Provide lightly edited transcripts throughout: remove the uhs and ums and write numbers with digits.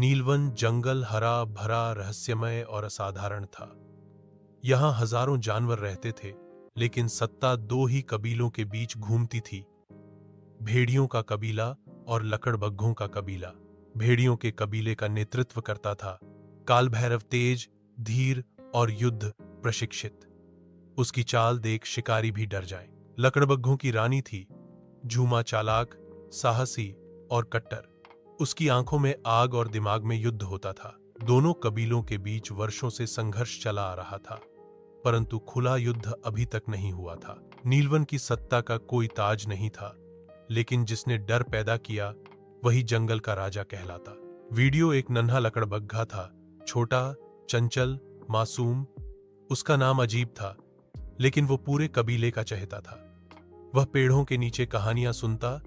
नीलवन जंगल हरा भरा, रहस्यमय और असाधारण था। यहाँ हजारों जानवर रहते थे, लेकिन सत्ता दो ही कबीलों के बीच घूमती थी, भेड़ियों का कबीला और लकड़बग्घों का कबीला। भेड़ियों के कबीले का नेतृत्व करता था काल भैरव, तेज, धीर और युद्ध प्रशिक्षित। उसकी चाल देख शिकारी भी डर जाए। लकड़बग्घों की रानी थी झूमा, चालाक, साहसी और कट्टर। उसकी आंखों में आग और दिमाग में युद्ध होता था। दोनों कबीलों के बीच वर्षों से संघर्ष चला आ रहा था, परंतु खुला युद्ध अभी तक नहीं हुआ था। नीलवन की सत्ता का कोई ताज नहीं था, लेकिन जिसने डर पैदा किया वही जंगल का राजा कहलाता। वीडियो एक नन्हा लकड़बग्घा था, छोटा, चंचल, मासूम। उसका नाम अजीब था, लेकिन वो पूरे कबीले का चहेता था। वह पेड़ों के नीचे कहानियां सुनता,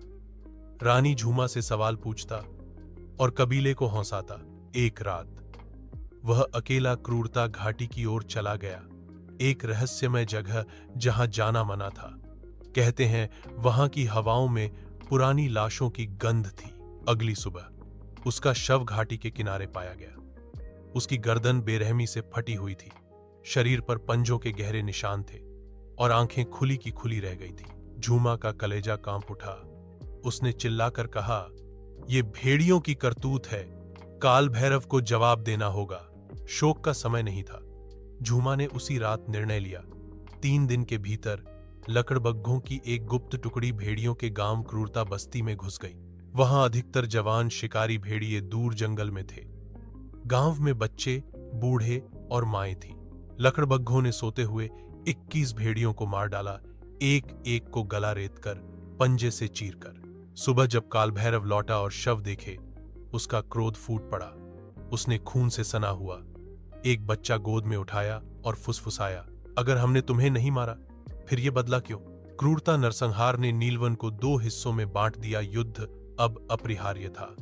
रानी झूमा से सवाल पूछता और कबीले को हौंसाता। एक रात वह अकेला क्रूरता घाटी की ओर चला गया, एक रहस्यमय जगह जहां जाना मना था। कहते हैं वहां की हवाओं में पुरानी लाशों की गंध थी। अगली सुबह उसका शव घाटी के किनारे पाया गया। उसकी गर्दन बेरहमी से फटी हुई थी, शरीर पर पंजों के गहरे निशान थे और आंखें खुली की खुली रह गई थी। झूमा का कलेजा कांप उठा। उसने चिल्लाकर कहा, "ये भेड़ियों की करतूत है, काल भैरव को जवाब देना होगा।" शोक का समय नहीं था। झूमा ने उसी रात निर्णय लिया। 3 दिन के भीतर लकड़बग्घों की एक गुप्त टुकड़ी भेड़ियों के गांव क्रूरता बस्ती में घुस गई। वहां अधिकतर जवान शिकारी भेड़िए दूर जंगल में थे। गांव में बच्चे, बूढ़े और माएं थीं। लकड़बग्घों ने सोते हुए 21 भेड़ियों को मार डाला, एक एक को गला रेतकर, पंजे से चीरकर। सुबह जब काल भैरव लौटा और शव देखे, उसका क्रोध फूट पड़ा। उसने खून से सना हुआ एक बच्चा गोद में उठाया और फुसफुसाया, "अगर हमने तुम्हें नहीं मारा, फिर ये बदला क्यों?" क्रूरता नरसंहार ने नीलवन को 2 हिस्सों में बांट दिया। युद्ध अब अपरिहार्य था,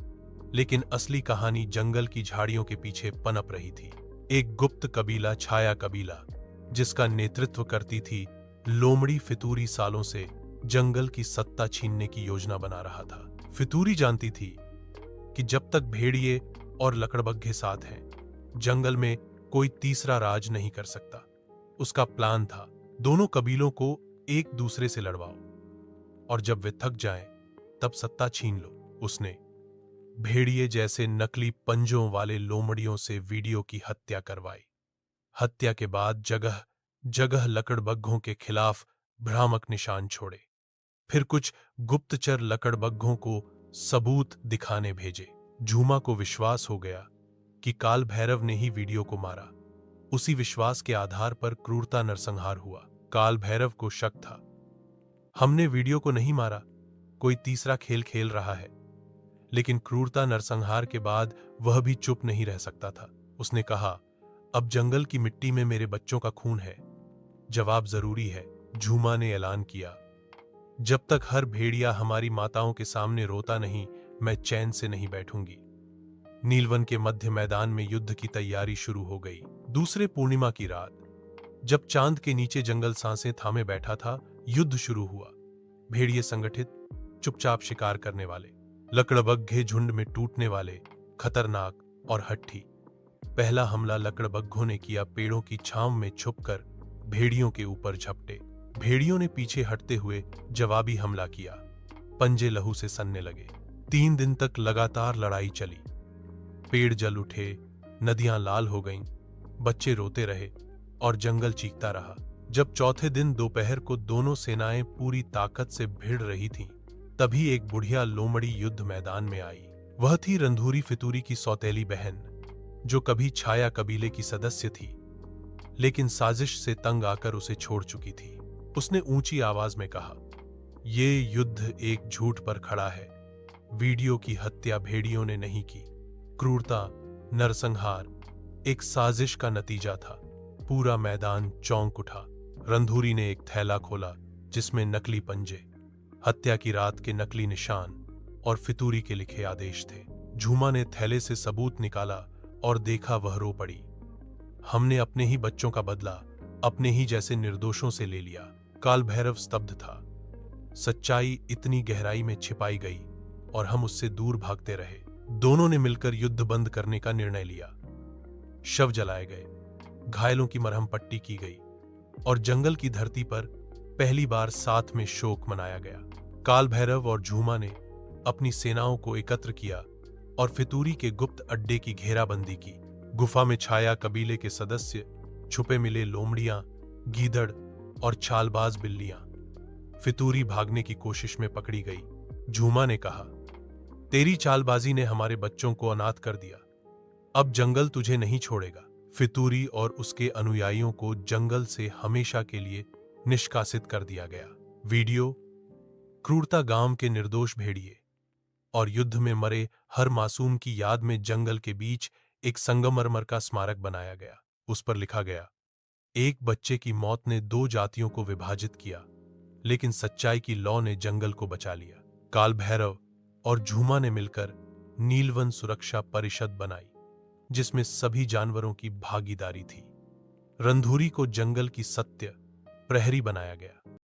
लेकिन असली कहानी जंगल की झाड़ियों के पीछे पनप रही थी। एक गुप्त कबीला, छाया कबीला, जिसका नेतृत्व करती थी लोमड़ी फितूरी, सालों से जंगल की सत्ता छीनने की योजना बना रहा था। फितूरी जानती थी कि जब तक भेड़िए और लकड़बग्घे साथ हैं, जंगल में कोई तीसरा राज नहीं कर सकता। उसका प्लान था, दोनों कबीलों को एक दूसरे से लड़वाओ और जब वे थक जाएं, तब सत्ता छीन लो। उसने भेड़िए जैसे नकली पंजों वाले लोमड़ियों से वीडियो की हत्या करवाई। हत्या के बाद जगह जगह लकड़बग्घों के खिलाफ भ्रामक निशान छोड़े। फिर कुछ गुप्तचर लकड़बग्घों को सबूत दिखाने भेजे। झूमा को विश्वास हो गया कि काल भैरव ने ही वीडियो को मारा। उसी विश्वास के आधार पर क्रूरता नरसंहार हुआ। काल भैरव को शक था, हमने वीडियो को नहीं मारा, कोई तीसरा खेल खेल रहा है। लेकिन क्रूरता नरसंहार के बाद वह भी चुप नहीं रह सकता था। उसने कहा, "अब जंगल की मिट्टी में मेरे बच्चों का खून है, जवाब जरूरी है।" झूमा ने ऐलान किया, "जब तक हर भेड़िया हमारी माताओं के सामने रोता नहीं, मैं चैन से नहीं बैठूंगी।" नीलवन के मध्य मैदान में युद्ध की तैयारी शुरू हो गई। दूसरे पूर्णिमा की रात, जब चांद के नीचे जंगल सांसें थामे बैठा था, युद्ध शुरू हुआ। भेड़िए संगठित, चुपचाप शिकार करने वाले, लकड़बग्घे झुंड में टूटने वाले, खतरनाक और हट्ठी। पहला हमला लकड़बग्घों ने किया। पेड़ों की छांव में छुपकर भेड़ियों के ऊपर झपटे। भेड़ियों ने पीछे हटते हुए जवाबी हमला किया। पंजे लहू से सनने लगे। 3 दिन तक लगातार लड़ाई चली। पेड़ जल उठे, नदियां लाल हो गईं, बच्चे रोते रहे और जंगल चीखता रहा। जब चौथे दिन दोपहर को दोनों सेनाएं पूरी ताकत से भिड़ रही थीं, तभी एक बुढ़िया लोमड़ी युद्ध मैदान में आई। वह थी रंधूरी फितूरी की सौतेली बहन, जो कभी छाया कबीले की सदस्य थी, लेकिन साजिश से तंग आकर उसे छोड़ चुकी थी। उसने ऊंची आवाज में कहा, "ये युद्ध एक झूठ पर खड़ा है। वीडियो की हत्या भेड़ियों ने नहीं की। क्रूरता, नरसंहार एक साजिश का नतीजा था।" पूरा मैदान चौंक उठा। रंधूरी ने एक थैला खोला, जिसमें नकली पंजे, हत्या की रात के नकली निशान और फितूरी के लिखे आदेश थे। झूमा ने थैले से सबूत निकाला और देखा, वह रो पड़ी। "हमने अपने ही बच्चों का बदला अपने ही जैसे निर्दोषों से ले लिया।" काल भैरव स्तब्ध था। सच्चाई इतनी गहराई में छिपाई गई और हम उससे दूर भागते रहे। दोनों ने मिलकर युद्ध बंद करने का निर्णय लिया। शव जलाए गए, घायलों की मरहम पट्टी की गई और जंगल की धरती पर पहली बार साथ में शोक मनाया गया। काल भैरव और झूमा ने अपनी सेनाओं को एकत्र किया और फितूरी के गुप्त अड्डे की घेराबंदी की। गुफा में छाया कबीले के सदस्य, छुपे मिले लोमड़ियां, गीदड़ और चालबाज बिल्लियां। फितूरी भागने की कोशिश में पकड़ी गई। झूमा ने कहा, तेरी चालबाजी ने हमारे बच्चों को अनाथ कर दिया। अब जंगल तुझे नहीं छोड़ेगा। फितूरी और उसके अनुयायियों को जंगल से हमेशा के लिए निष्कासित कर दिया गया। वीडियो क्रूरता गांव के निर्दोष भेड़िए और युद्ध में मरे हर मासूम की याद में जंगल के बीच एक संगमरमर का स्मारक बनाया गया। उस पर लिखा गया, एक बच्चे की मौत ने दो जातियों को विभाजित किया, लेकिन सच्चाई की लौ ने जंगल को बचा लिया। काल भैरव और झूमा ने मिलकर नीलवन सुरक्षा परिषद बनाई, जिसमें सभी जानवरों की भागीदारी थी। रंधुरी को जंगल की सत्य प्रहरी बनाया गया।